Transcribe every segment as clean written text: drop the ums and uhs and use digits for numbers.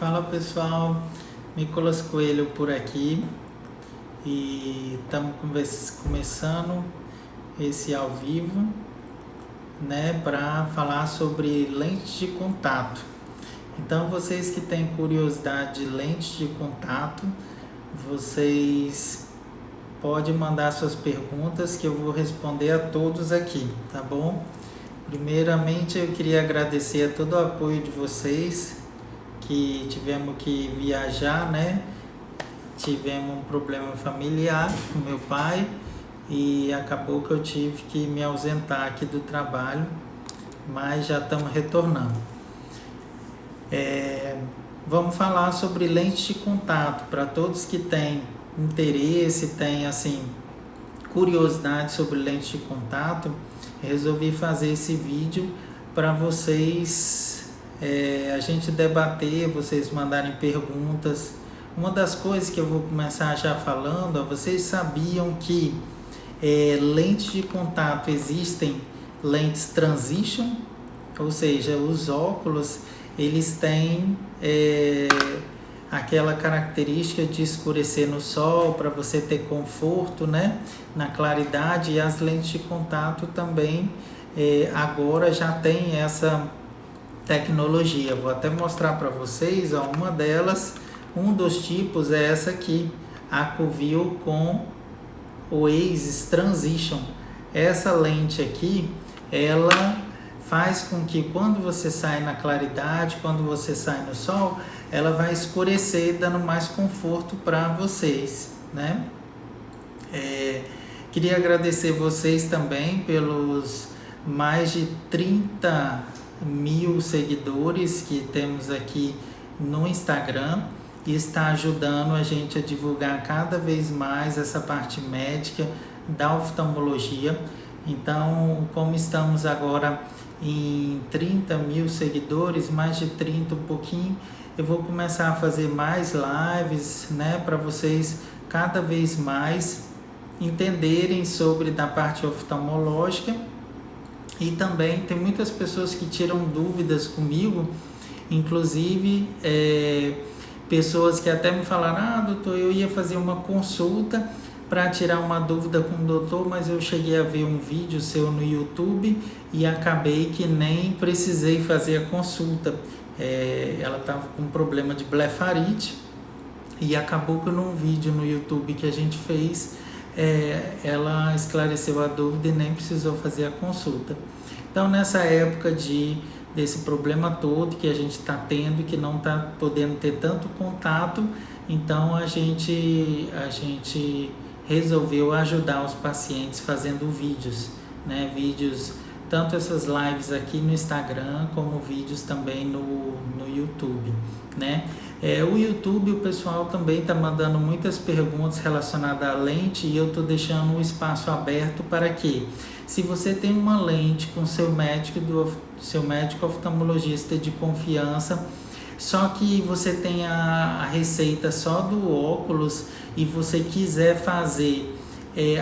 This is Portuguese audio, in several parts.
Fala pessoal, Nicolas Coelho por aqui e estamos começando esse ao vivo, para falar sobre lentes de contato. Então vocês que têm curiosidade de lentes de contato, vocês podem mandar suas perguntas que eu vou responder a todos aqui, tá bom? Primeiramente eu queria agradecer a todo o apoio de vocês, que tivemos que viajar, Tivemos um problema familiar com meu pai e acabou que eu tive que me ausentar aqui do trabalho, mas já estamos retornando. Vamos falar sobre lente de contato para todos que têm interesse, têm curiosidade sobre lente de contato. Resolvi fazer esse vídeo para vocês, a gente debater, vocês mandarem perguntas. Uma das coisas que eu vou começar já falando, vocês sabiam que lentes de contato existem lentes transition, ou seja, os óculos eles têm aquela característica de escurecer no sol para você ter conforto, na claridade, e as lentes de contato também agora já tem essa tecnologia. Vou até mostrar para vocês, uma delas, um dos tipos é essa aqui, a Covil com Oasis Transition. Essa lente aqui, ela faz com que quando você sai na claridade, quando você sai no sol, ela vai escurecer, dando mais conforto para vocês, Queria agradecer vocês também pelos mais de 30 mil seguidores que temos aqui no Instagram, e está ajudando a gente a divulgar cada vez mais essa parte médica da oftalmologia. Então, como estamos agora em 30 mil seguidores, mais de 30 um pouquinho, eu vou começar a fazer mais lives, para vocês cada vez mais entenderem sobre da parte oftalmológica. E também tem muitas pessoas que tiram dúvidas comigo, inclusive pessoas que até me falaram: doutor, eu ia fazer uma consulta para tirar uma dúvida com o doutor, mas eu cheguei a ver um vídeo seu no YouTube e acabei que nem precisei fazer a consulta. Ela estava com problema de blefarite e acabou que num vídeo no YouTube que a gente fez, ela esclareceu a dúvida e nem precisou fazer a consulta. Então, nessa época desse problema todo que a gente está tendo e que não está podendo ter tanto contato, então a gente resolveu ajudar os pacientes fazendo vídeos, vídeos, tanto essas lives aqui no Instagram, como vídeos também no YouTube, o YouTube, o pessoal também está mandando muitas perguntas relacionadas à lente, e eu estou deixando um espaço aberto para que, se você tem uma lente com seu médico oftalmologista de confiança, só que você tem a receita só do óculos e você quiser fazer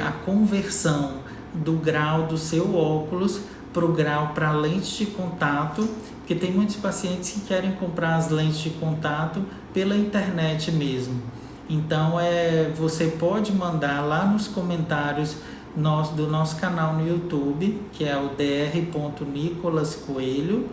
a conversão do grau do seu óculos para o grau para lente de contato, porque tem muitos pacientes que querem comprar as lentes de contato pela internet mesmo. Então você pode mandar lá nos comentários do nosso canal no YouTube, que é o dr.nicolascoelho,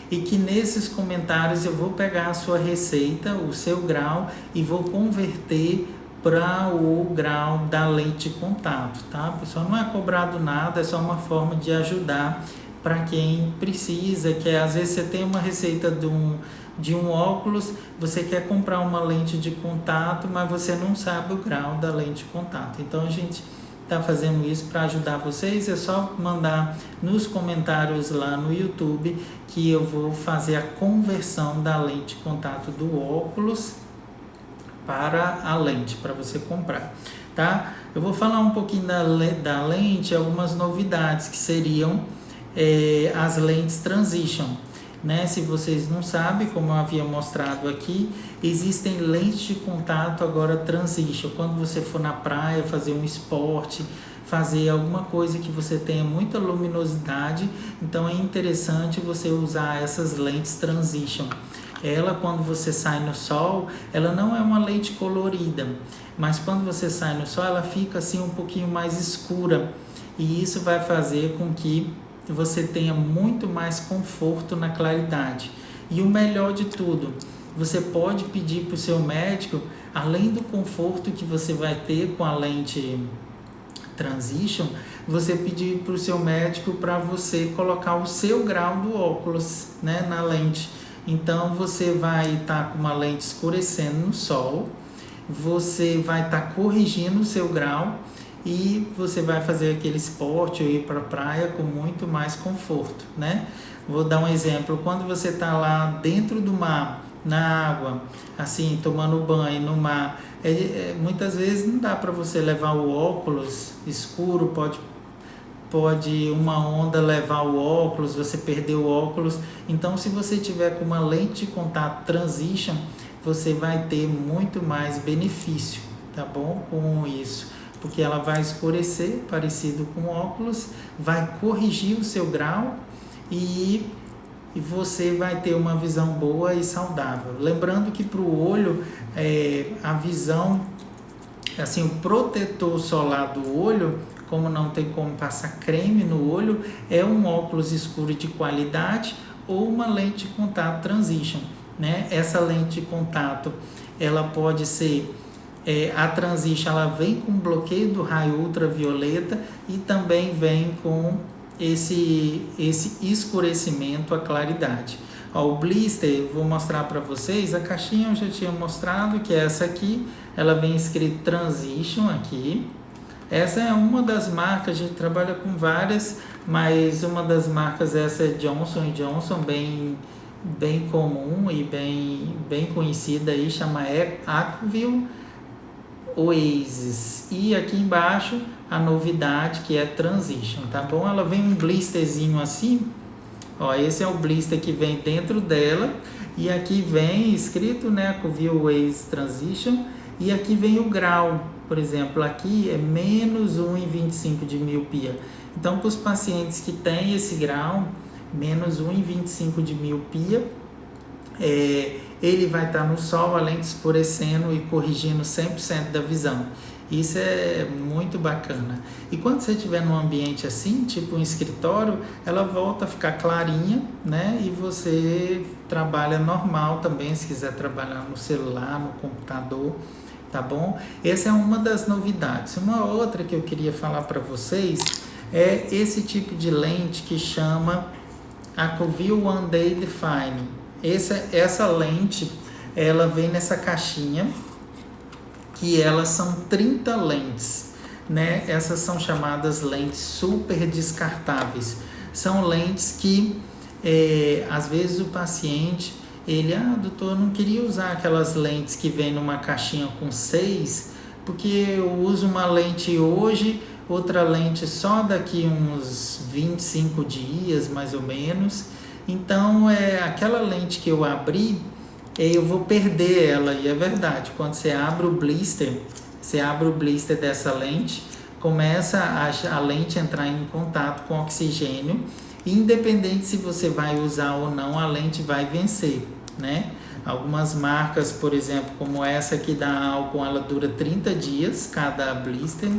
e que nesses comentários eu vou pegar a sua receita, o seu grau, e vou converter para o grau da lente de contato, tá? Pessoal, não é cobrado nada, é só uma forma de ajudar para quem precisa, que às vezes você tem uma receita de um óculos, você quer comprar uma lente de contato, mas você não sabe o grau da lente de contato. Então a gente está fazendo isso para ajudar vocês. É só mandar nos comentários lá no YouTube que eu vou fazer a conversão da lente de contato do óculos para a lente, para você comprar, tá? Eu vou falar um pouquinho da lente, algumas novidades que seriam as lentes transition, Se vocês não sabem, como eu havia mostrado aqui, existem lentes de contato agora transition. Quando você for na praia fazer um esporte, fazer alguma coisa que você tenha muita luminosidade, então é interessante você usar essas lentes transition. ela, quando você sai no sol, ela não é uma lente colorida, mas quando você sai no sol, ela fica assim um pouquinho mais escura, e isso vai fazer com que você tenha muito mais conforto na claridade. E o melhor de tudo, você pode pedir para o seu médico, além do conforto que você vai ter com a lente Transition, você pedir para o seu médico para você colocar o seu grau do óculos, né, na lente. Então você vai estar com uma lente escurecendo no sol, você vai estar corrigindo o seu grau e você vai fazer aquele esporte ou ir para a praia com muito mais conforto, né? Vou dar um exemplo: quando você está lá dentro do mar, na água, assim, tomando banho no mar, muitas vezes não dá para você levar o óculos escuro, pode uma onda levar o óculos, você perder o óculos. Então, se você tiver com uma lente de contato Transition, você vai ter muito mais benefício, tá bom? Com isso, porque ela vai escurecer, parecido com óculos, vai corrigir o seu grau e você vai ter uma visão boa e saudável. Lembrando que para o olho, a visão, assim, o protetor solar do olho, como não tem como passar creme no olho, é um óculos escuro de qualidade ou uma lente de contato Transition, né? Essa lente de contato, ela pode ser, a Transition, ela vem com bloqueio do raio ultravioleta e também vem com esse escurecimento à claridade. Ó, o blister, vou mostrar para vocês, a caixinha eu já tinha mostrado, que é essa aqui, ela vem escrito Transition aqui. Essa é uma das marcas, a gente trabalha com várias, mas uma das marcas, essa é Johnson & Johnson, bem comum e bem conhecida aí, chama Aquaview Oasis. E aqui embaixo a novidade, que é Transition, tá bom? Ela vem um blisterzinho assim, ó, esse é o blister que vem dentro dela, e aqui vem escrito, né, Aquaview Oasis Transition, e aqui vem o grau. Por exemplo, aqui é menos 1,25 de miopia. Então, para os pacientes que têm esse grau, menos 1,25 de miopia, ele vai estar no sol, a lente escurecendo e corrigindo 100% da visão. Isso é muito bacana. E quando você estiver num ambiente assim, tipo um escritório, ela volta a ficar clarinha, né? E você trabalha normal também, se quiser trabalhar no celular, no computador, tá bom? Essa é uma das novidades. Uma outra que eu queria falar para vocês é esse tipo de lente que chama Aquaview One Day Define. Essa lente, ela vem nessa caixinha, que elas são 30 lentes, né? Essas são chamadas lentes super descartáveis. São lentes que, às vezes o paciente, doutor, eu não queria usar aquelas lentes que vem numa caixinha com 6, porque eu uso uma lente hoje, outra lente só daqui uns 25 dias, mais ou menos. Então, aquela lente que eu abri, eu vou perder ela, e é verdade. Quando você abre o blister dessa lente, começa a lente entrar em contato com oxigênio, e independente se você vai usar ou não, a lente vai vencer, né? Algumas marcas, por exemplo, como essa aqui da Alcon, ela dura 30 dias, cada blister,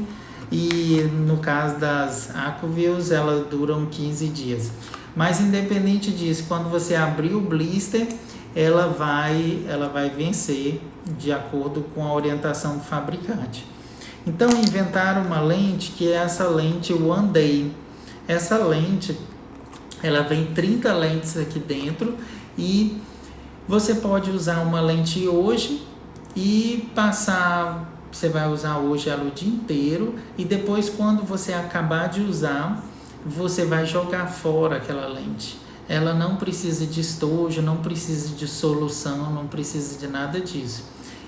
e no caso das Aquaviews, elas duram 15 dias. Mas independente disso, quando você abrir o blister, ela vai vencer de acordo com a orientação do fabricante. Então inventaram uma lente que é essa lente One Day. Essa lente, ela vem 30 lentes aqui dentro, e você pode usar uma lente hoje e você vai usar hoje ela o dia inteiro, e depois, quando você acabar de usar, você vai jogar fora aquela lente. Ela não precisa de estojo, não precisa de solução, não precisa de nada disso.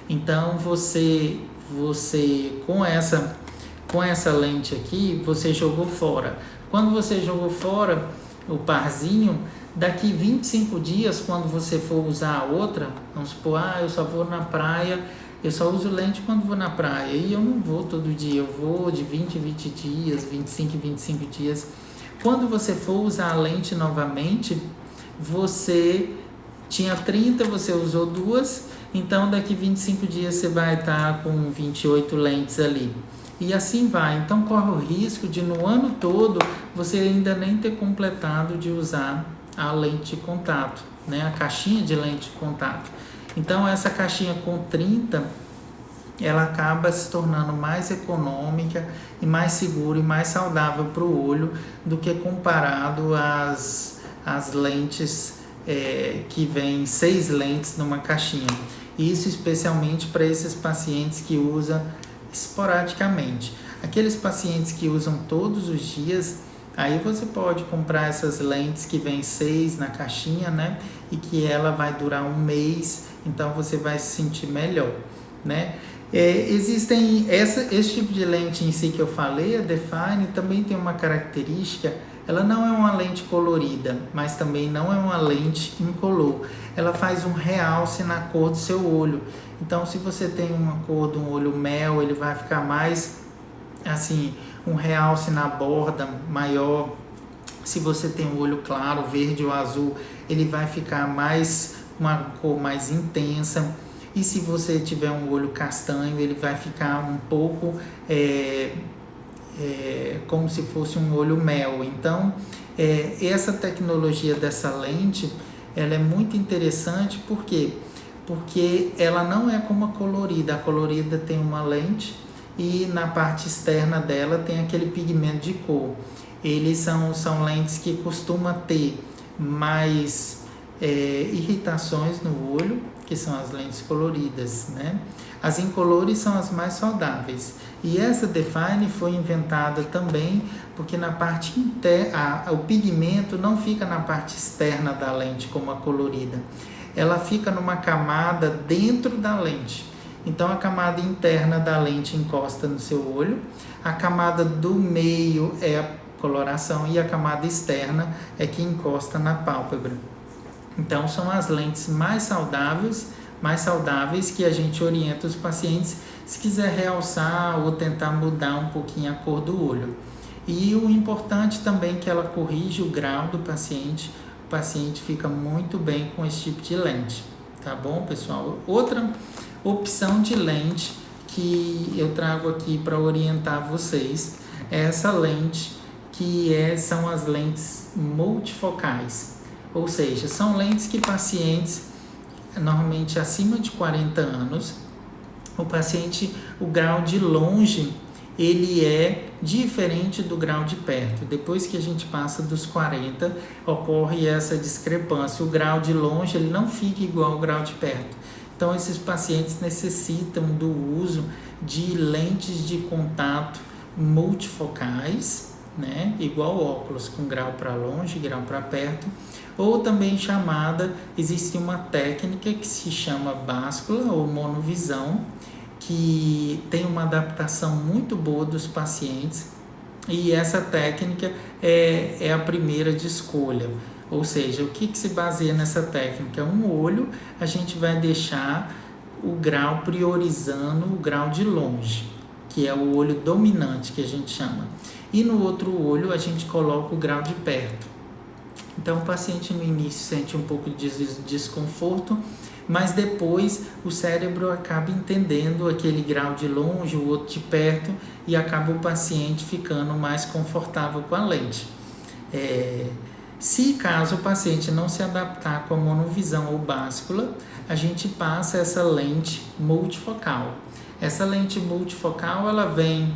Então, você com essa lente aqui, você jogou fora. Quando você jogou fora o parzinho, daqui 25 dias, quando você for usar a outra, vamos supor, eu só vou na praia, eu só uso lente quando vou na praia, e eu não vou todo dia, eu vou de 20 em 20 dias, 25 em 25 dias. Quando você for usar a lente novamente, você tinha 30, você usou 2, então daqui 25 dias você vai estar com 28 lentes ali. E assim vai. Então corre o risco de no ano todo você ainda nem ter completado de usar a lente de contato, né? A caixinha de lente de contato. Então essa caixinha com 30, ela acaba se tornando mais econômica e mais segura e mais saudável para o olho do que comparado às lentes que vem 6 lentes numa caixinha. Isso especialmente para esses pacientes que usam esporadicamente. Aqueles pacientes que usam todos os dias, aí você pode comprar essas lentes que vem 6 na caixinha, né? E que ela vai durar 1 mês, então você vai se sentir melhor, né? Existem esse tipo de lente em si que eu falei, a Define, também tem uma característica. Ela não é uma lente colorida, mas também não é uma lente incolor. Ela faz um realce na cor do seu olho. Então, se você tem uma cor de um olho mel, ele vai ficar mais, assim, um realce na borda maior. Se você tem um olho claro, verde ou azul, ele vai ficar mais, uma cor mais intensa. E se você tiver um olho castanho, ele vai ficar um pouco como se fosse um olho mel. Então, essa tecnologia dessa lente, ela é muito interessante. Por quê? Porque ela não é como a colorida. A colorida tem uma lente e na parte externa dela tem aquele pigmento de cor. Eles são lentes que costumam ter mais irritações no olho, que são as lentes coloridas, né? As incolores são as mais saudáveis. E essa Define foi inventada também porque na parte interna, o pigmento não fica na parte externa da lente como a colorida. Ela fica numa camada dentro da lente. Então a camada interna da lente encosta no seu olho, a camada do meio é a coloração e a camada externa é que encosta na pálpebra. Então são as lentes mais saudáveis que a gente orienta os pacientes se quiser realçar ou tentar mudar um pouquinho a cor do olho. E o importante também é que ela corrige o grau do paciente. O paciente fica muito bem com esse tipo de lente, tá bom, pessoal? Outra opção de lente que eu trago aqui para orientar vocês é essa lente são as lentes multifocais. Ou seja, são lentes que pacientes, normalmente acima de 40 anos, o grau de longe, ele é diferente do grau de perto. Depois que a gente passa dos 40, ocorre essa discrepância. O grau de longe, ele não fica igual ao grau de perto. Então, esses pacientes necessitam do uso de lentes de contato multifocais, né? Igual óculos, com grau para longe, grau para perto, ou também existe uma técnica que se chama báscula ou monovisão, que tem uma adaptação muito boa dos pacientes, e essa técnica é a primeira de escolha. Ou seja, o que se baseia nessa técnica? Um olho, a gente vai deixar o grau priorizando o grau de longe, que é o olho dominante que a gente chama. E no outro olho a gente coloca o grau de perto. Então o paciente no início sente um pouco de desconforto, mas depois o cérebro acaba entendendo aquele grau de longe, o outro de perto, e acaba o paciente ficando mais confortável com a lente. Se caso o paciente não se adaptar com a monovisão ou báscula, a gente passa essa lente multifocal. Essa lente multifocal, ela vem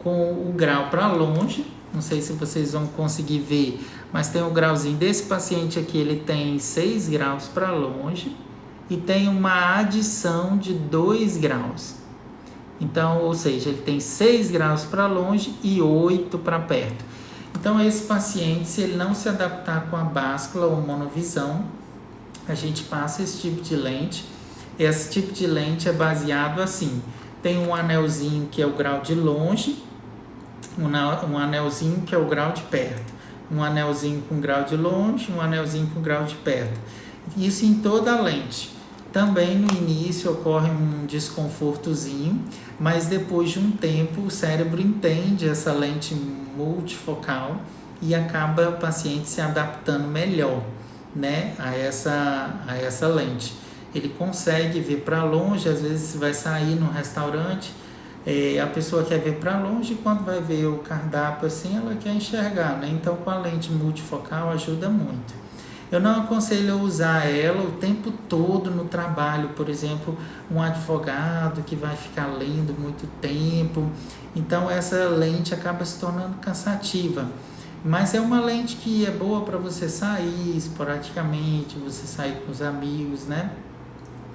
com o grau para longe, não sei se vocês vão conseguir ver, mas tem o grauzinho desse paciente aqui, ele tem 6 graus para longe e tem uma adição de 2 graus. Então, ou seja, ele tem 6 graus para longe e 8 para perto. Então, esse paciente, se ele não se adaptar com a báscula ou monovisão, a gente passa esse tipo de lente. Esse tipo de lente é baseado assim, tem um anelzinho que é o grau de longe, um anelzinho que é o grau de perto, um anelzinho com grau de longe, um anelzinho com grau de perto. Isso em toda a lente. Também no início ocorre um desconfortozinho, mas depois de um tempo o cérebro entende essa lente multifocal e acaba o paciente se adaptando melhor, né, a essa lente. Ele consegue ver para longe, às vezes vai sair num restaurante, a pessoa quer ver para longe e quando vai ver o cardápio assim, ela quer enxergar, né? Então com a lente multifocal ajuda muito. Eu não aconselho usar ela o tempo todo no trabalho, por exemplo, um advogado que vai ficar lendo muito tempo, então essa lente acaba se tornando cansativa. Mas é uma lente que é boa para você sair esporadicamente, você sair com os amigos, né?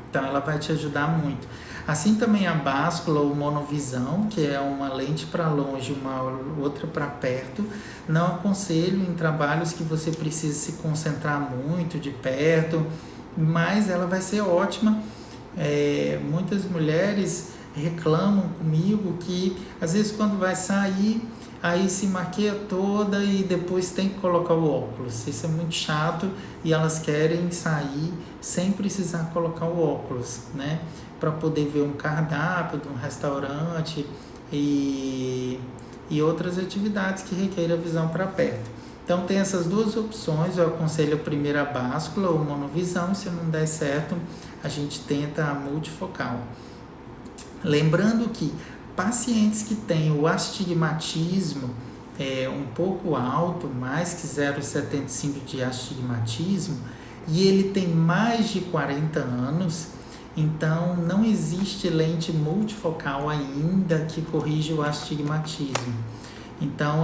Então ela vai te ajudar muito. Assim também a báscula ou monovisão, que é uma lente para longe, uma outra para perto. Não aconselho em trabalhos que você precisa se concentrar muito de perto, mas ela vai ser ótima. Muitas mulheres reclamam comigo que às vezes quando vai sair, aí se maquia toda e depois tem que colocar o óculos. Isso é muito chato e elas querem sair sem precisar colocar o óculos, né? Para poder ver um cardápio de um restaurante e outras atividades que requerem a visão para perto. Então tem essas duas opções, eu aconselho a primeira a báscula ou monovisão, se não der certo, a gente tenta a multifocal. Lembrando que pacientes que têm o astigmatismo um pouco alto, mais que 0,75 de astigmatismo, e ele tem mais de 40 anos, então não existe lente multifocal ainda que corrija o astigmatismo. Então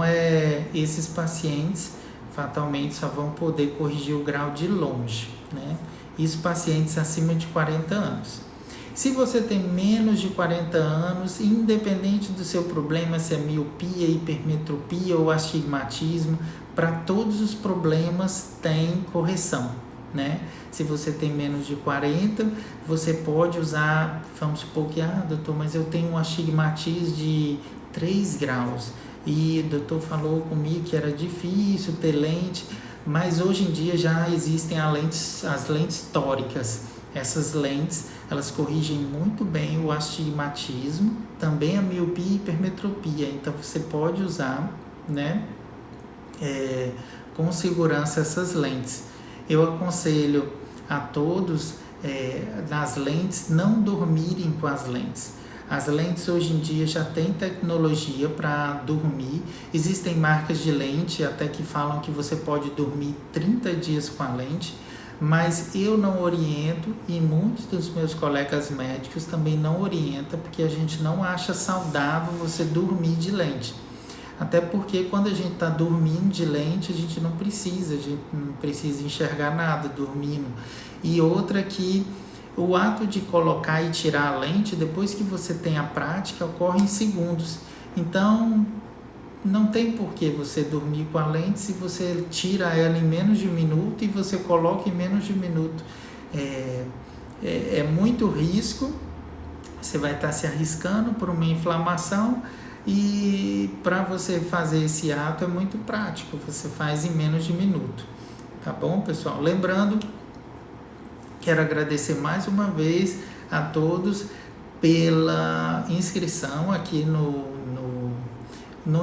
esses pacientes fatalmente só vão poder corrigir o grau de longe, né? Isso pacientes acima de 40 anos. Se você tem menos de 40 anos, independente do seu problema, se é miopia, hipermetropia ou astigmatismo, para todos os problemas tem correção, né? Se você tem menos de 40, você pode usar, vamos supor que, doutor, mas eu tenho um astigmatismo de 3 graus e o doutor falou comigo que era difícil ter lente, mas hoje em dia já existem as lentes tóricas. Essas lentes, elas corrigem muito bem o astigmatismo, também a miopia e hipermetropia. Então, você pode usar, né, com segurança essas lentes. Eu aconselho a todos, nas lentes, não dormirem com as lentes. As lentes hoje em dia já tem tecnologia para dormir. Existem marcas de lente até que falam que você pode dormir 30 dias com a lente. Mas eu não oriento e muitos dos meus colegas médicos também não orientam, porque a gente não acha saudável você dormir de lente. Até porque quando a gente está dormindo de lente, a gente não precisa enxergar nada dormindo. E outra que o ato de colocar e tirar a lente, depois que você tem a prática, ocorre em segundos. Então, não tem por que você dormir com a lente se você tira ela em menos de 1 minuto e você coloca em menos de 1 minuto. É muito risco, você vai estar se arriscando por uma inflamação e para você fazer esse ato é muito prático, você faz em menos de 1 minuto. Tá bom, pessoal? Lembrando, quero agradecer mais uma vez a todos pela inscrição aqui no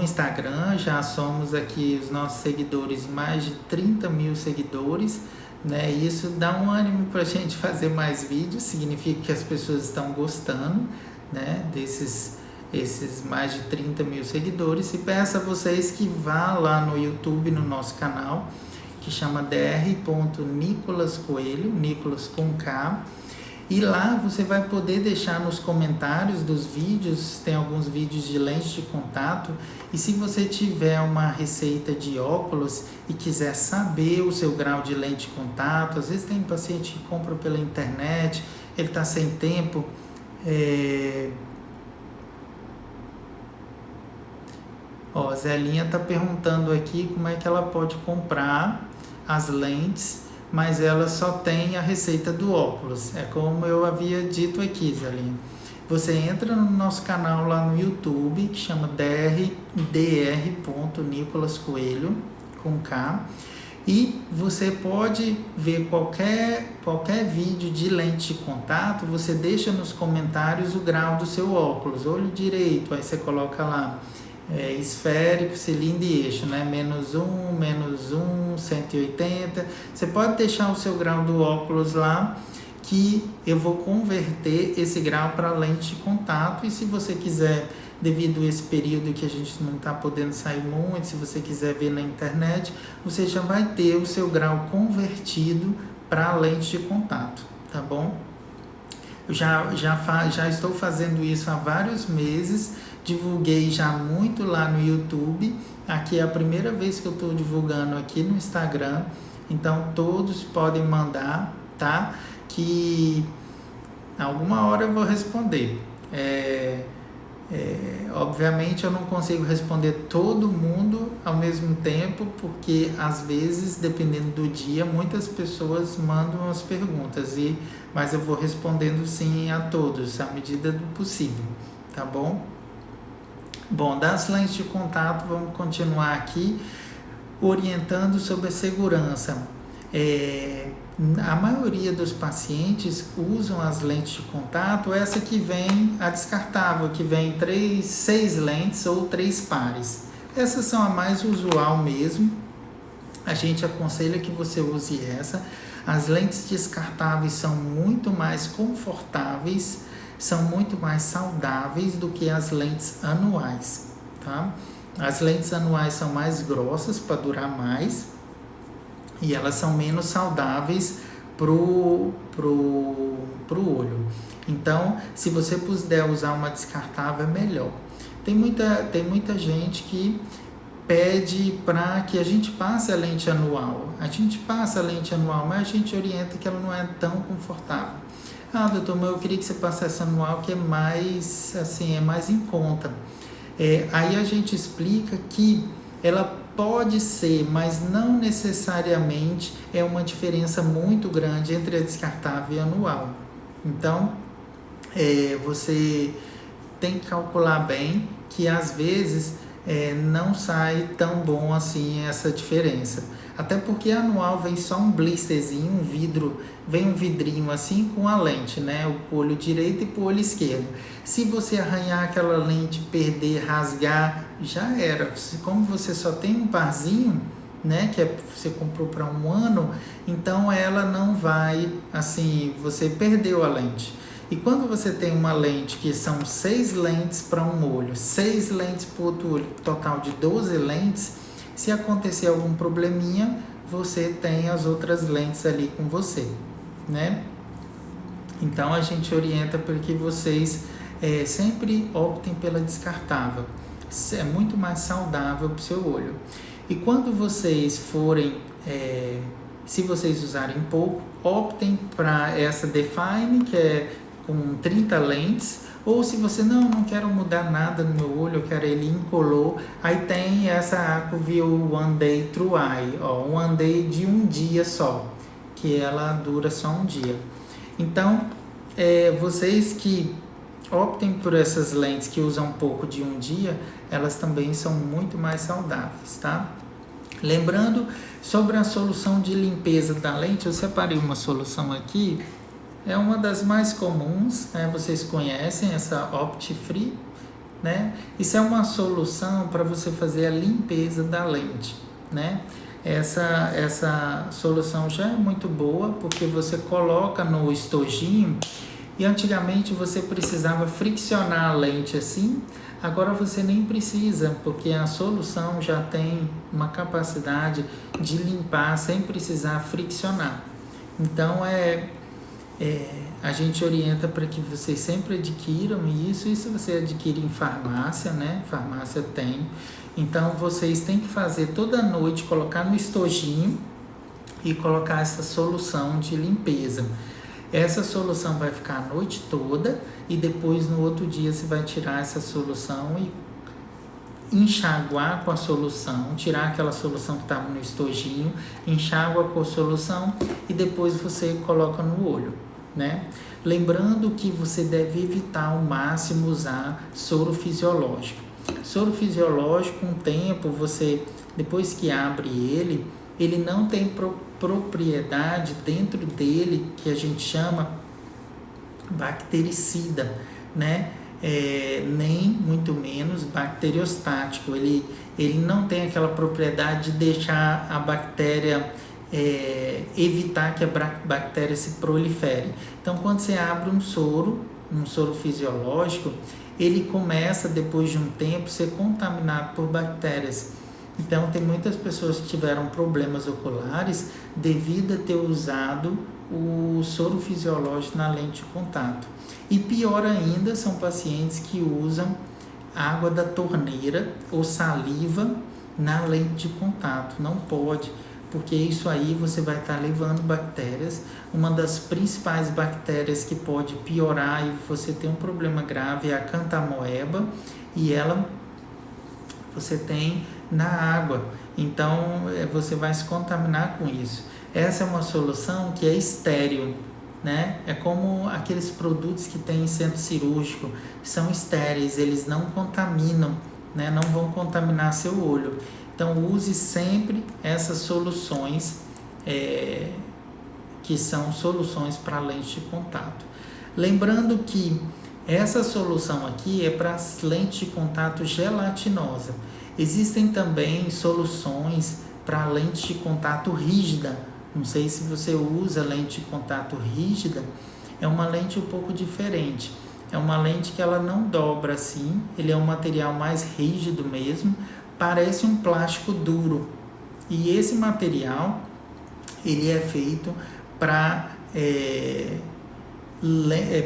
Instagram. Já somos aqui os nossos seguidores, mais de 30 mil seguidores, né? Isso dá um ânimo para a gente fazer mais vídeos, significa que as pessoas estão gostando, né? Esses mais de 30 mil seguidores. E peço a vocês que vá lá no YouTube, no nosso canal, que chama dr.nicolascoelho, Nicolas com K. E lá você vai poder deixar nos comentários dos vídeos, tem alguns vídeos de lente de contato, e se você tiver uma receita de óculos e quiser saber o seu grau de lente de contato, às vezes tem paciente que compra pela internet, ele está sem tempo, a Zelinha está perguntando aqui como é que ela pode comprar as lentes, mas ela só tem a receita do óculos. É como eu havia dito aqui, Zelinha. Você entra no nosso canal lá no YouTube, que chama dr.nicolascoelho, com K, e você pode ver qualquer vídeo de lente de contato, você deixa nos comentários o grau do seu óculos, olho direito, aí você coloca lá esférico, cilindro e eixo, né? -1, 180. Você pode deixar o seu grau do óculos lá, que eu vou converter esse grau para lente de contato. E se você quiser, devido a esse período que a gente não está podendo sair muito, se você quiser ver na internet, você já vai ter o seu grau convertido para lente de contato, tá bom? Eu já estou fazendo isso há vários meses, divulguei já muito lá no YouTube. Aqui é a primeira vez que eu estou divulgando aqui no Instagram, então todos podem mandar, tá? Que alguma hora eu vou responder. Obviamente eu não consigo responder todo mundo ao mesmo tempo, porque às vezes, dependendo do dia, muitas pessoas mandam as perguntas, mas eu vou respondendo sim a todos, à medida do possível, tá bom? Bom, das lentes de contato, vamos continuar aqui orientando sobre a segurança. A maioria dos pacientes usam as lentes de contato, essa que vem, a descartável, que vem 6 lentes ou 3 pares. Essas são a mais usual mesmo. A gente aconselha que você use essa. As lentes descartáveis são muito mais confortáveis, são muito mais saudáveis do que as lentes anuais, tá? As lentes anuais são mais grossas para durar mais e elas são menos saudáveis pro olho. Então, se você puder usar uma descartável, é melhor. Tem muita gente que pede para que a gente passe a lente anual. A gente passa a lente anual, mas a gente orienta que ela não é tão confortável. Ah, doutor, mas eu queria que você passasse anual, que é mais, assim, é mais em conta. Aí a gente explica que ela pode ser, mas não necessariamente é uma diferença muito grande entre a descartável e a anual. Então, você tem que calcular bem que às vezes não sai tão bom assim essa diferença. Até porque a anual vem só um blisterzinho, um vidro, vem um vidrinho assim com a lente, né? O olho direito e o olho esquerdo. Se você arranhar aquela lente, perder, rasgar, já era. Como você só tem um parzinho, né? Que você comprou para um ano, então ela não vai, assim, você perdeu a lente. E quando você tem uma lente que são 6 lentes para um olho, 6 lentes para o outro olho, total de 12 lentes, se acontecer algum probleminha, você tem as outras lentes ali com você, né? Então a gente orienta para que vocês sempre optem pela descartável. É muito mais saudável para o seu olho. E quando vocês forem, se vocês usarem pouco, optem para essa Define, que é com 30 lentes, ou se você não quero mudar nada no meu olho, eu quero ele incolor, aí tem essa Acuvue One Day True Eye, One Day de um dia só, que ela dura só um dia. Então, vocês que optem por essas lentes que usam um pouco de um dia, elas também são muito mais saudáveis, tá? Lembrando, sobre a solução de limpeza da lente, eu separei uma solução aqui. É uma das mais comuns, né? Vocês conhecem essa Opti-Free, né? Isso é uma solução para você fazer a limpeza da lente, né? Essa solução já é muito boa, porque você coloca no estojinho, e antigamente você precisava friccionar a lente assim, agora você nem precisa, porque a solução já tem uma capacidade de limpar sem precisar friccionar. Então a gente orienta para que vocês sempre adquiram isso você adquire em farmácia, né? Farmácia tem. Então vocês têm que fazer toda noite, colocar no estojinho e colocar essa solução de limpeza. Essa solução vai ficar a noite toda e depois no outro dia você vai tirar essa solução e enxaguar com a solução, tirar aquela solução que estava no estojinho, enxágua com a solução e depois você coloca no olho, né? Lembrando que você deve evitar ao máximo usar soro fisiológico. Soro fisiológico, um tempo, depois que abre ele não tem propriedade dentro dele que a gente chama bactericida, né? nem muito menos bacteriostático. Ele não tem aquela propriedade de deixar a bactéria, evitar que a bactéria se prolifere. Então, quando você abre um soro fisiológico, ele começa, depois de um tempo, a ser contaminado por bactérias. Então, tem muitas pessoas que tiveram problemas oculares devido a ter usado o soro fisiológico na lente de contato. E pior ainda, são pacientes que usam água da torneira ou saliva na lente de contato. Não pode, porque isso aí você vai estar levando bactérias. Uma das principais bactérias que pode piorar e você ter um problema grave é a Cantamoeba, e você tem na água. Então, você vai se contaminar com isso. Essa é uma solução que é estéril, né? É como aqueles produtos que tem em centro cirúrgico, são estéreis, eles não contaminam, né? Não vão contaminar seu olho. Então, use sempre essas soluções, que são soluções para lente de contato. Lembrando que essa solução aqui é para lente de contato gelatinosa. Existem também soluções para lente de contato rígida. Não sei se você usa lente de contato rígida, é uma lente um pouco diferente. É uma lente que ela não dobra assim, ele é um material mais rígido mesmo, parece um plástico duro. E esse material, ele é feito para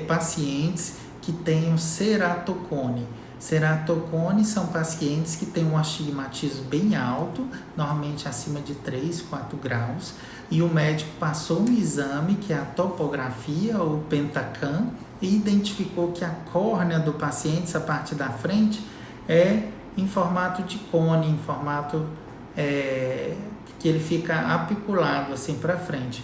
pacientes que tenham ceratocone. Ceratocone são pacientes que têm um astigmatismo bem alto, normalmente acima de 3, 4 graus, e o médico passou um exame, que é a topografia ou Pentacam, e identificou que a córnea do paciente, essa parte da frente, é em formato de cone, em formato que ele fica apiculado assim para frente.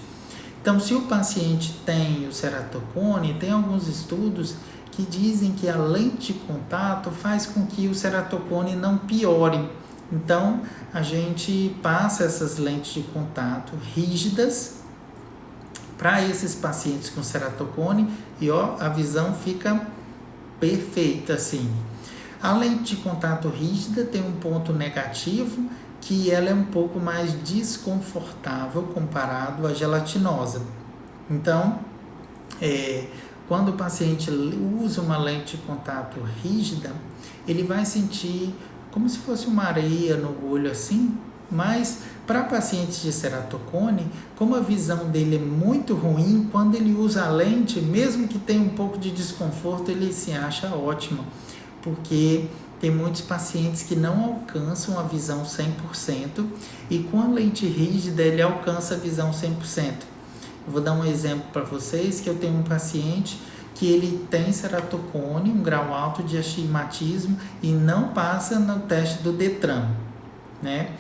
Então, se o paciente tem o ceratocone, tem alguns estudos que dizem que a lente de contato faz com que o ceratocone não piore. Então, a gente passa essas lentes de contato rígidas para esses pacientes com ceratocone e a visão fica perfeita assim. A lente de contato rígida tem um ponto negativo, que ela é um pouco mais desconfortável comparado à gelatinosa. Então, quando o paciente usa uma lente de contato rígida, ele vai sentir como se fosse uma areia no olho assim, mas para pacientes de ceratocone, como a visão dele é muito ruim, quando ele usa a lente, mesmo que tenha um pouco de desconforto, ele se acha ótimo, porque tem muitos pacientes que não alcançam a visão 100% e com a lente rígida ele alcança a visão 100%. Eu vou dar um exemplo para vocês, que eu tenho um paciente que ele tem ceratocone, um grau alto de astigmatismo e não passa no teste do Detran, né?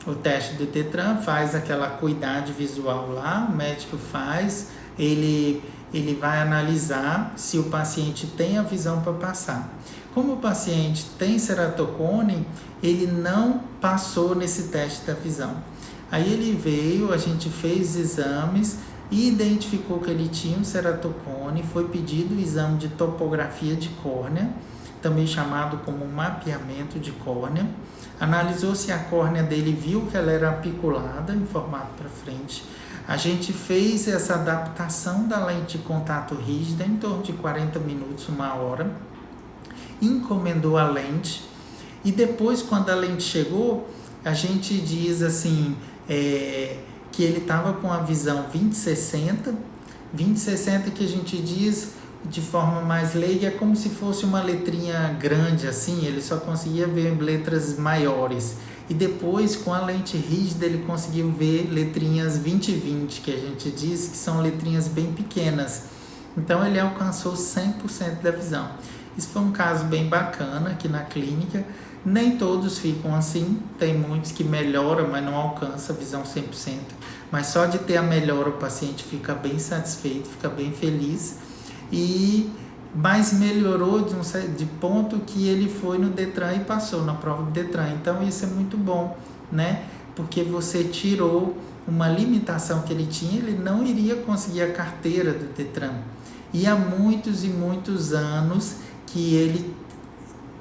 O teste do Detran faz aquela acuidade visual lá, o médico faz, ele vai analisar se o paciente tem a visão para passar. Como o paciente tem ceratocone, ele não passou nesse teste da visão. Aí ele veio, a gente fez exames e identificou que ele tinha um ceratocone, foi pedido o exame de topografia de córnea, também chamado como mapeamento de córnea. Analisou se a córnea dele, viu que ela era apiculada em formato para frente. A gente fez essa adaptação da lente de contato rígida em torno de 40 minutos, 1 hora. Encomendou a lente e depois, quando a lente chegou, a gente diz assim, que ele estava com a visão 20/60. 20/60 que a gente diz de forma mais leiga é como se fosse uma letrinha grande assim, ele só conseguia ver letras maiores. E depois, com a lente rígida, ele conseguiu ver letrinhas 20/20, que a gente diz que são letrinhas bem pequenas. Então, ele alcançou 100% da visão. Isso foi um caso bem bacana aqui na clínica. Nem todos ficam assim, tem muitos que melhoram, mas não alcançam a visão 100%. Mas só de ter a melhora, o paciente fica bem satisfeito, fica bem feliz. Mas melhorou de ponto que ele foi no Detran e passou na prova do Detran. Então isso é muito bom, né? Porque você tirou uma limitação que ele tinha, ele não iria conseguir a carteira do Detran. E há muitos e muitos anos que ele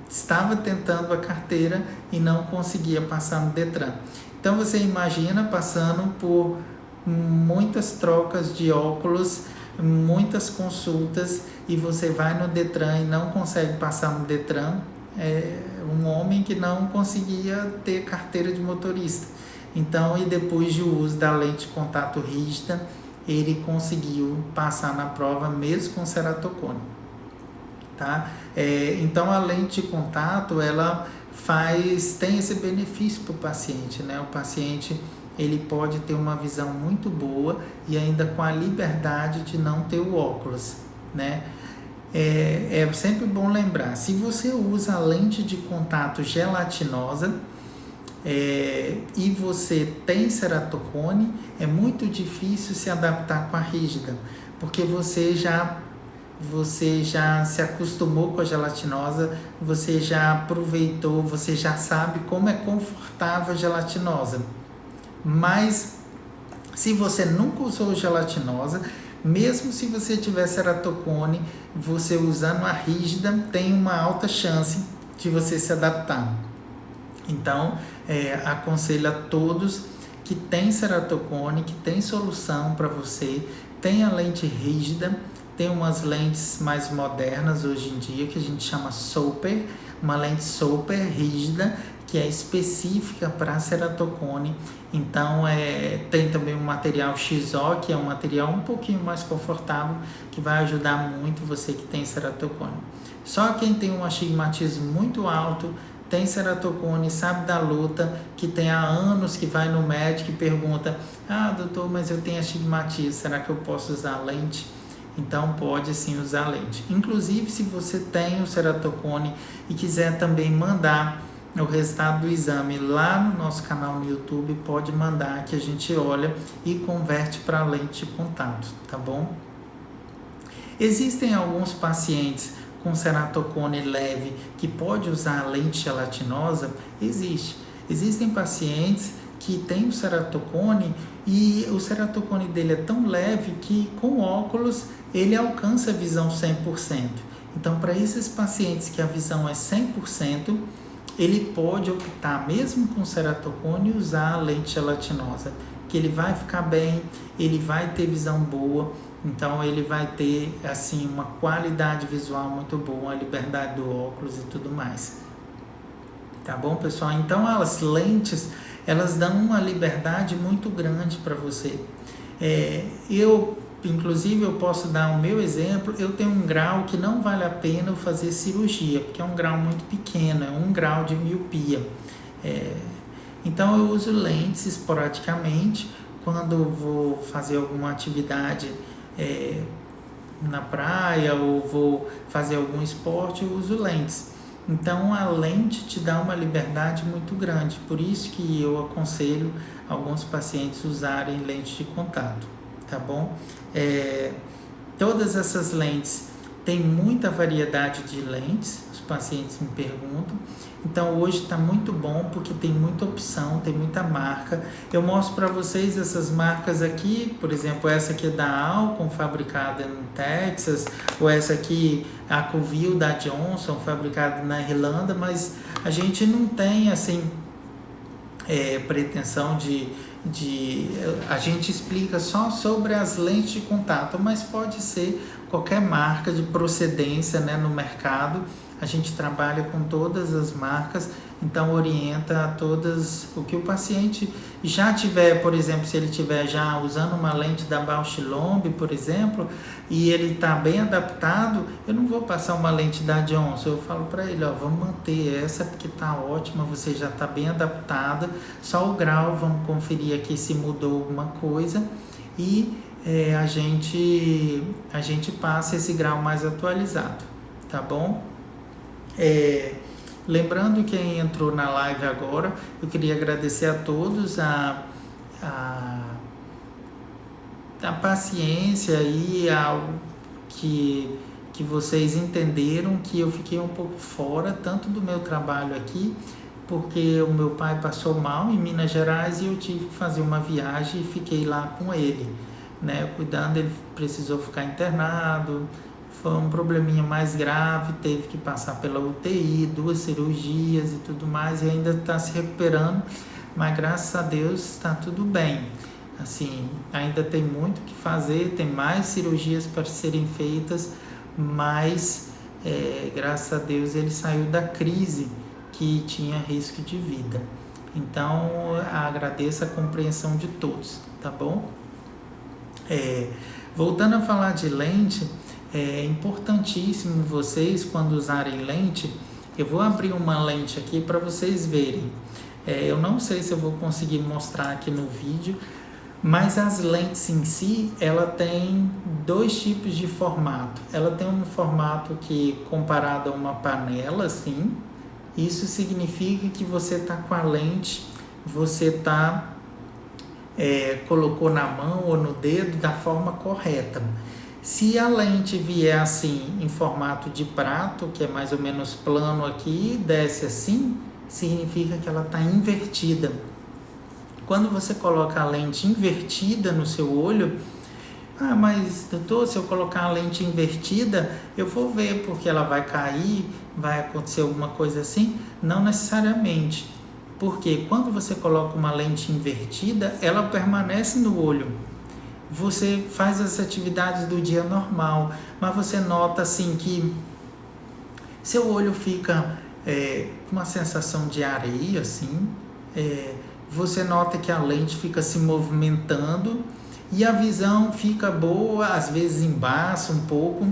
estava tentando a carteira e não conseguia passar no Detran. Então você imagina passando por muitas trocas de óculos, muitas consultas, e você vai no Detran e não consegue passar no Detran. É um homem que não conseguia ter carteira de motorista. Então, e depois de uso da lente de contato rígida, ele conseguiu passar na prova mesmo com ceratocone. Tá? Então a lente de contato, ela tem esse benefício para o paciente, né? O paciente, ele pode ter uma visão muito boa e ainda com a liberdade de não ter o óculos, né? É sempre bom lembrar, se você usa a lente de contato gelatinosa e você tem ceratocone, é muito difícil se adaptar com a rígida, porque você já se acostumou com a gelatinosa, você já aproveitou, você já sabe como é confortável a gelatinosa. Mas se você nunca usou gelatinosa, mesmo se você tiver ceratocone, você usando a rígida tem uma alta chance de você se adaptar. Então, aconselho a todos que tem ceratocone, que tem solução para você, tem a lente rígida. Tem umas lentes mais modernas hoje em dia que a gente chama Super, uma lente super rígida que é específica para ceratocone. Então tem também um material XO, que é um material um pouquinho mais confortável, que vai ajudar muito você que tem ceratocone. Só quem tem um astigmatismo muito alto, tem ceratocone, sabe da luta, que tem há anos que vai no médico e pergunta: doutor, mas eu tenho astigmatismo, será que eu posso usar lente? Então pode sim usar lente. Inclusive, se você tem o ceratocone e quiser também mandar o resultado do exame lá no nosso canal no YouTube, pode mandar que a gente olha e converte para lente de contato, tá bom? Existem alguns pacientes com ceratocone leve que pode usar a lente gelatinosa? Existem pacientes que têm o ceratocone e o ceratocone dele é tão leve que com óculos ele alcança a visão 100%. Então, para esses pacientes que a visão é 100%, ele pode optar, mesmo com ceratocone, usar a lente gelatinosa, que ele vai ficar bem, ele vai ter visão boa, então ele vai ter assim uma qualidade visual muito boa, a liberdade do óculos e tudo mais. Tá bom, pessoal? Então as lentes, elas dão uma liberdade muito grande para você. Inclusive, eu posso dar o meu exemplo. Eu tenho um grau que não vale a pena eu fazer cirurgia, porque é um grau muito pequeno, é 1 grau de miopia. Então, eu uso lentes esporadicamente. Quando eu vou fazer alguma atividade na praia ou vou fazer algum esporte, eu uso lentes. Então, a lente te dá uma liberdade muito grande. Por isso que eu aconselho alguns pacientes usarem lente de contato, tá bom? Todas essas lentes têm muita variedade de lentes, os pacientes me perguntam. Então, hoje está muito bom porque tem muita opção, tem muita marca. Eu mostro para vocês essas marcas aqui, por exemplo, essa aqui é da Alcon, fabricada no Texas, ou essa aqui, a Covil da Johnson, fabricada na Irlanda, mas a gente não tem, assim, pretensão a gente explica só sobre as lentes de contato, mas pode ser qualquer marca de procedência, né, no mercado. A gente trabalha com todas as marcas, então orienta a todas o que o paciente já tiver, por exemplo, se ele estiver já usando uma lente da Bausch Lomb, por exemplo, e ele está bem adaptado, eu não vou passar uma lente da Johnson, eu falo para ele, vamos manter essa porque está ótima, você já está bem adaptada, só o grau, vamos conferir aqui se mudou alguma coisa e a gente passa esse grau mais atualizado, tá bom? Lembrando quem entrou na live agora, eu queria agradecer a todos a paciência e que vocês entenderam que eu fiquei um pouco fora, tanto do meu trabalho aqui, porque o meu pai passou mal em Minas Gerais e eu tive que fazer uma viagem e fiquei lá com ele, né, cuidando. Ele precisou ficar internado, foi um probleminha mais grave, teve que passar pela UTI, 2 cirurgias e tudo mais, e ainda está se recuperando, mas graças a Deus está tudo bem. Assim, ainda tem muito o que fazer, tem mais cirurgias para serem feitas, mas graças a Deus ele saiu da crise que tinha risco de vida. Então, agradeço a compreensão de todos, tá bom? Voltando a falar de lente, é importantíssimo vocês, quando usarem lente, eu vou abrir uma lente aqui para vocês verem. Eu não sei se eu vou conseguir mostrar aqui no vídeo, mas as lentes em si, ela tem 2 tipos de formato. Ela tem um formato que, comparado a uma panela, assim, isso significa que você está com a lente, você colocou na mão ou no dedo da forma correta. Se a lente vier assim, em formato de prato, que é mais ou menos plano aqui, e desce assim, significa que ela está invertida. Quando você coloca a lente invertida no seu olho, mas doutor, se eu colocar a lente invertida, eu vou ver porque ela vai cair, vai acontecer alguma coisa assim? Não necessariamente, porque quando você coloca uma lente invertida, ela permanece no olho. Você faz as atividades do dia normal, mas você nota assim que seu olho fica com uma sensação de areia, assim, você nota que a lente fica se movimentando e a visão fica boa, às vezes embaça um pouco.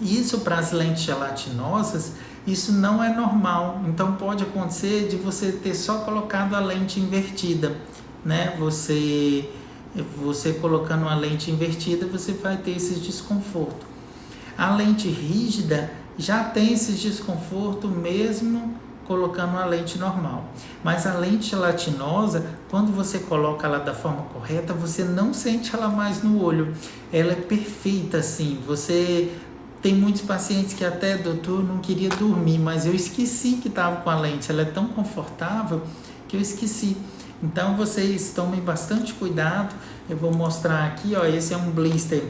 Isso para as lentes gelatinosas, isso não é normal. Então pode acontecer de você ter só colocado a lente invertida, né? Você colocando a lente invertida, você vai ter esse desconforto. A lente rígida já tem esse desconforto mesmo colocando a lente normal. Mas a lente gelatinosa, quando você coloca ela da forma correta, você não sente ela mais no olho. Ela é perfeita, assim. Tem muitos pacientes que até, doutor, não queria dormir, mas eu esqueci que estava com a lente. Ela é tão confortável que eu esqueci. Então, vocês tomem bastante cuidado. Eu vou mostrar aqui, ó, esse é um blister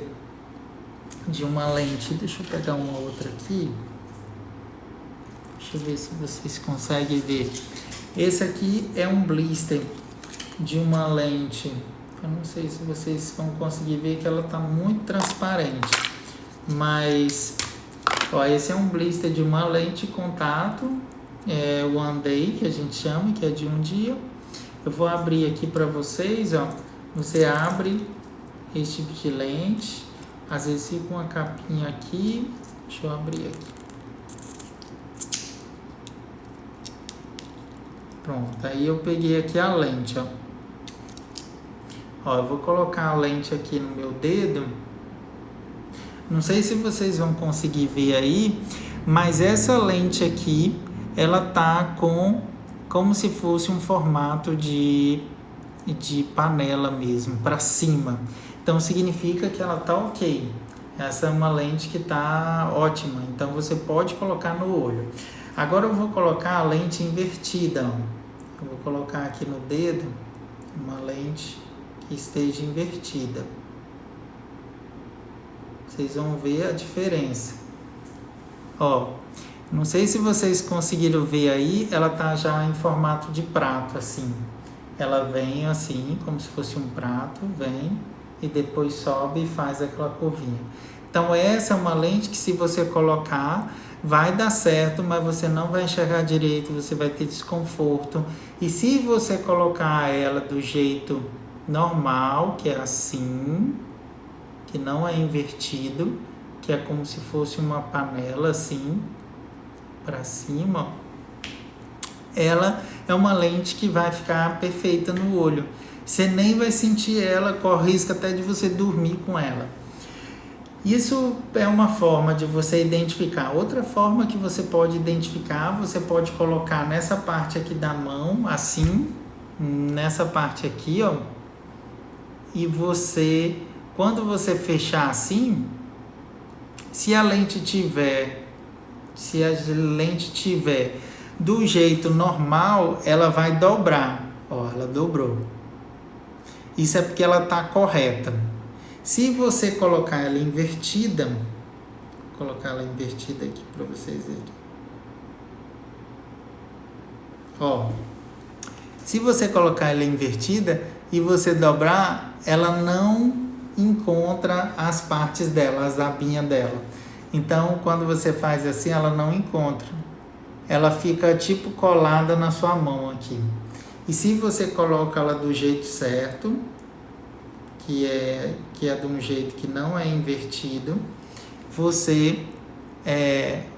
de uma lente. Deixa eu pegar uma outra aqui. Deixa eu ver se vocês conseguem ver. Esse aqui é um blister de uma lente. Eu não sei se vocês vão conseguir ver que ela está muito transparente. Mas, ó, esse é um blister de uma lente contato. One Day, que a gente chama, que é de um dia. Eu vou abrir aqui para vocês, ó. Você abre esse tipo de lente. Às vezes fica uma capinha aqui. Deixa eu abrir aqui. Pronto, aí eu peguei aqui a lente, ó. Ó, eu vou colocar a lente aqui no meu dedo. Não sei se vocês vão conseguir ver aí, mas essa lente aqui, ela tá como se fosse um formato de panela mesmo, para cima. Então significa que ela tá ok. Essa é uma lente que tá ótima, então você pode colocar no olho. Agora eu vou colocar a lente invertida, ó. Eu vou colocar aqui no dedo uma lente que esteja invertida. Vocês vão ver a diferença. Ó, não sei se vocês conseguiram ver aí, ela tá já em formato de prato, assim. Ela vem assim, como se fosse um prato, vem e depois sobe e faz aquela curvinha. Então essa é uma lente que, se você colocar, vai dar certo, mas você não vai enxergar direito, você vai ter desconforto. E se você colocar ela do jeito normal, que é assim, que não é invertido, que é como se fosse uma panela assim, para cima, ela é uma lente que vai ficar perfeita no olho. Você nem vai sentir ela, corre risco até de você dormir com ela. Isso é uma forma de você identificar. Outra forma que você pode identificar, você pode colocar nessa parte aqui da mão, assim, nessa parte aqui, ó. E você, quando você fechar assim, se a lente tiver do jeito normal, ela vai dobrar. Ó, ela dobrou. Isso é porque ela está correta. Se você colocar ela invertida, colocar ela invertida aqui para vocês verem. Ó, se você colocar ela invertida e você dobrar, ela não encontra as partes dela, as abinhas dela. Então, quando você faz assim, ela não encontra. Ela fica tipo colada na sua mão aqui. E se você coloca ela do jeito certo, que é de um jeito que não é invertido, você,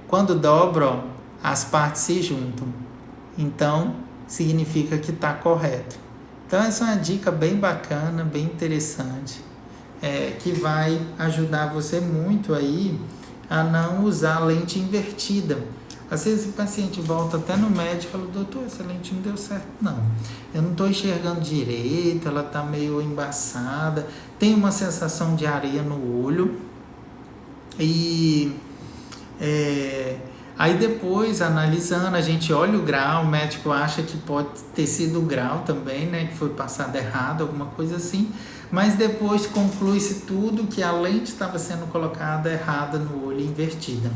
quando dobra, ó, as partes se juntam. Então, significa que está correto. Então, essa é uma dica bem bacana, bem interessante, que vai ajudar você muito aí a não usar lente invertida. Às vezes o paciente volta até no médico e fala: doutor, essa lente não deu certo não. Eu não estou enxergando direito, ela está meio embaçada, tem uma sensação de areia no olho. E aí depois, analisando, a gente olha o grau, o médico acha que pode ter sido o grau também, né? Que foi passado errado, alguma coisa assim. Mas depois conclui-se tudo que a lente estava sendo colocada errada no olho, invertida.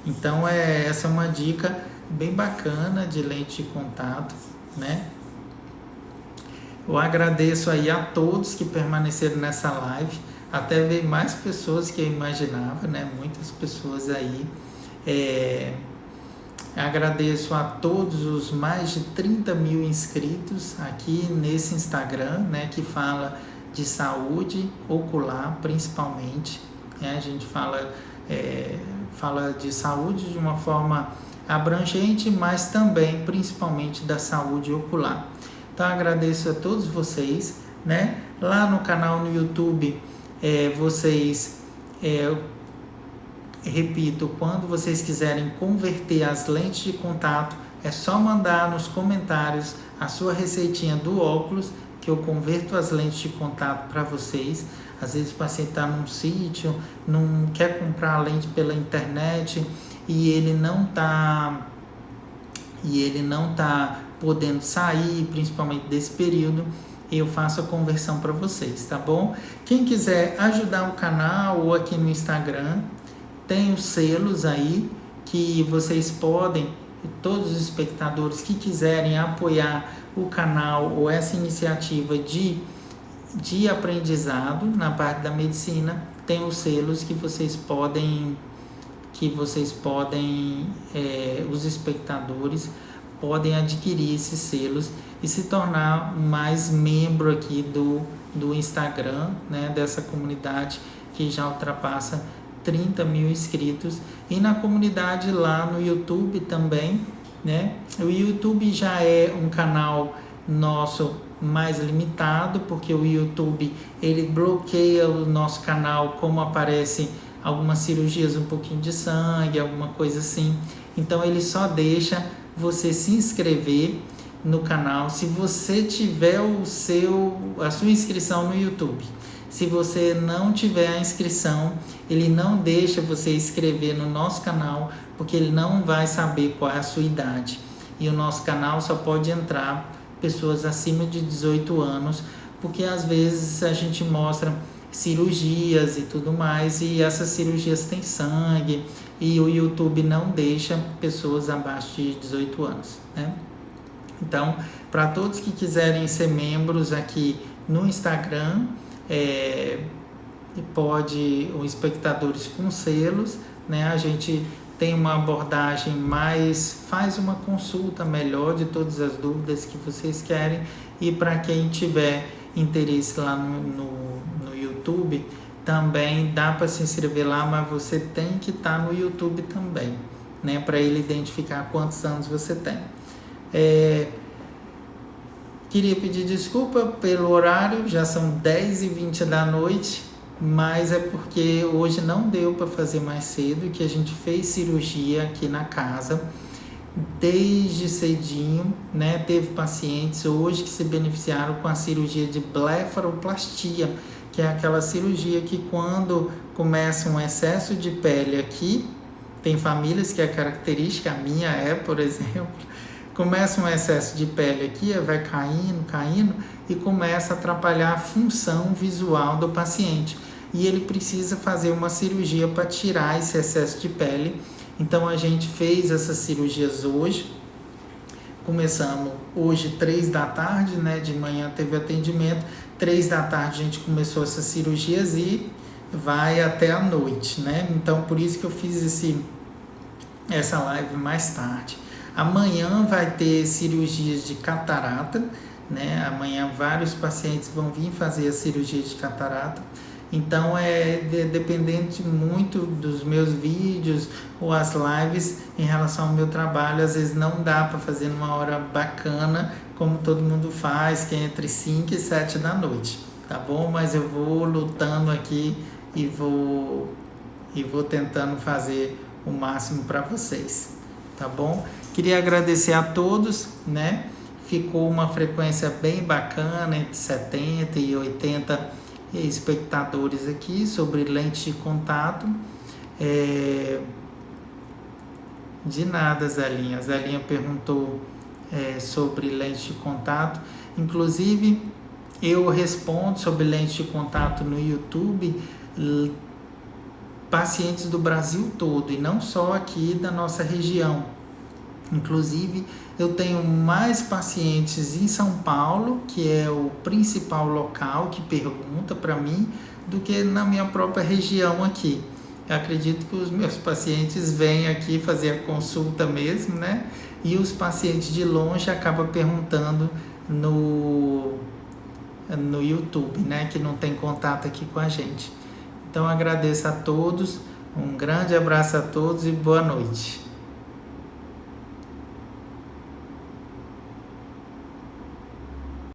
Então, essa é uma dica bem bacana de lente de contato, né? Eu agradeço aí a todos que permaneceram nessa live. Até ver mais pessoas que eu imaginava, né? Muitas pessoas aí. Agradeço a todos os mais de 30 mil inscritos aqui nesse Instagram, né? Que fala de saúde ocular, principalmente. A gente fala de saúde de uma forma abrangente, mas também, principalmente, da saúde ocular. Então, agradeço a todos vocês, né? Lá no canal no YouTube, repito, quando vocês quiserem converter as lentes de contato, é só mandar nos comentários a sua receitinha do óculos, que eu converto as lentes de contato para vocês. Às vezes o paciente está num sítio, não quer comprar a lente pela internet e ele não está podendo sair, principalmente desse período. Eu faço a conversão para vocês, tá bom? Quem quiser ajudar o canal ou aqui no Instagram, tem os selos aí que vocês podem, todos os espectadores que quiserem apoiar o canal ou essa iniciativa de aprendizado na parte da medicina, tem os selos que vocês podem, os espectadores podem adquirir esses selos e se tornar mais membro aqui do Instagram, né, dessa comunidade que já ultrapassa 30 mil inscritos, e na comunidade lá no YouTube também, né? O YouTube já é um canal nosso mais limitado, porque o YouTube ele bloqueia o nosso canal como aparece algumas cirurgias, um pouquinho de sangue, alguma coisa assim. Então ele só deixa você se inscrever no canal se você tiver a sua inscrição no YouTube. Se você não tiver a inscrição, ele não deixa você inscrever no nosso canal, porque ele não vai saber qual é a sua idade. E o nosso canal só pode entrar pessoas acima de 18 anos, porque às vezes a gente mostra cirurgias e tudo mais, e essas cirurgias têm sangue, e o YouTube não deixa pessoas abaixo de 18 anos, né? Então, para todos que quiserem ser membros aqui no Instagram, os espectadores com selos, né? A gente tem uma abordagem faz uma consulta melhor de todas as dúvidas que vocês querem, e para quem tiver interesse lá no YouTube, também dá para se inscrever lá, mas você tem que estar no YouTube também, né? Para ele identificar quantos anos você tem. Queria pedir desculpa pelo horário, já são 10h20 da noite, mas é porque hoje não deu para fazer mais cedo, que a gente fez cirurgia aqui na casa desde cedinho, né? Teve pacientes hoje que se beneficiaram com a cirurgia de blefaroplastia, que é aquela cirurgia que quando começa um excesso de pele aqui, tem famílias que é característica, a minha por exemplo, começa um excesso de pele aqui, vai caindo e começa a atrapalhar a função visual do paciente. e ele precisa fazer uma cirurgia para tirar esse excesso de pele. Então a gente fez essas cirurgias hoje. Começamos hoje 3 da tarde, né? De manhã teve atendimento, 3 da tarde a gente começou essas cirurgias e vai até a noite, né? Então por isso que eu fiz essa live mais tarde. Amanhã vai ter cirurgias de catarata, né? Amanhã vários pacientes vão vir fazer a cirurgia de catarata. Então dependente muito dos meus vídeos ou as lives em relação ao meu trabalho, às vezes não dá para fazer numa hora bacana, como todo mundo faz, que é entre 5 e 7 da noite, tá bom? Mas eu vou lutando aqui e vou tentando fazer o máximo para vocês, tá bom? Queria agradecer a todos, né? Ficou uma frequência bem bacana, entre 70 e 80 espectadores aqui sobre lente de contato. De nada, Zelinha. A Zelinha perguntou sobre lente de contato. Inclusive, eu respondo sobre lente de contato no YouTube, pacientes do Brasil todo, e não só aqui da nossa região. Inclusive, eu tenho mais pacientes em São Paulo, que é o principal local que pergunta para mim, do que na minha própria região aqui. Eu acredito que os meus pacientes vêm aqui fazer a consulta mesmo, né? E os pacientes de longe acabam perguntando no YouTube, né? Que não tem contato aqui com a gente. Então, agradeço a todos, um grande abraço a todos e boa noite.